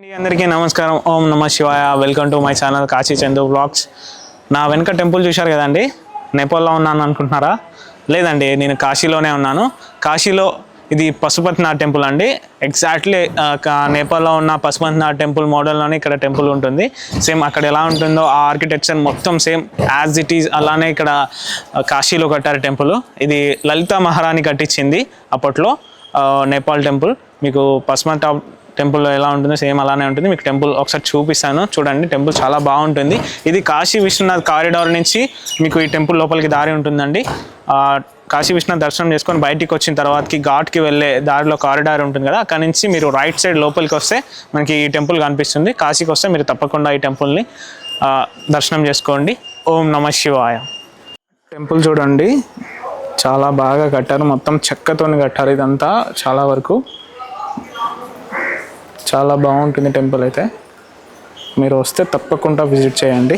అందరికీ నమస్కారం. ఓం నమ శివాయ. Welcome to my channel Kashi Chandu blogs. నా వెనక టెంపుల్ చూశారు కదండి, నేపాల్లో ఉన్నాను అనుకుంటున్నారా? లేదండి, నేను కాశీలోనే ఉన్నాను. కాశీలో ఇది పశుపతినాథ్ టెంపుల్ అండి. ఎగ్జాక్ట్లీ నేపాల్లో ఉన్న పశుపతినాథ్ టెంపుల్ మోడల్లోనే ఇక్కడ టెంపుల్ ఉంటుంది. సేమ్ అక్కడ ఎలా ఉంటుందో ఆ ఆర్కిటెక్చర్ మొత్తం సేమ్ యాజ్ ఇట్ ఈజ్ అలానే ఇక్కడ కాశీలో కట్టారు టెంపుల్. ఇది లలిత మహారాణి కట్టించింది అప్పట్లో నేపాల్ టెంపుల్. మీకు పశుపతినాథ్ టెంపుల్ ఎలా ఉంటుందో సేమ్ అలానే ఉంటుంది. మీకు టెంపుల్ ఒకసారి చూపిస్తాను, చూడండి. టెంపుల్ చాలా బాగుంటుంది. ఇది కాశీ విశ్వనాథ్ కారిడార్ నుంచి మీకు ఈ టెంపుల్ లోపలికి దారి ఉంటుందండి. కాశీ విశ్వనాథ్ దర్శనం చేసుకొని బయటికి వచ్చిన తర్వాతకి ఘాట్కి వెళ్ళే దారిలో కారిడార్ ఉంటుంది కదా, అక్కడ నుంచి మీరు రైట్ సైడ్ లోపలికి వస్తే మనకి ఈ టెంపుల్ కనిపిస్తుంది. కాశీకి వస్తే మీరు తప్పకుండా ఈ టెంపుల్ని దర్శనం చేసుకోండి. ఓం నమ శివాయ. టెంపుల్ చూడండి, చాలా బాగా కట్టారు. మొత్తం చెక్కతోని కట్టారు. ఇదంతా చాలా వరకు చాలా బాగుంటుంది టెంపుల్. అయితే మీరు వస్తే తప్పకుండా విజిట్ చేయండి.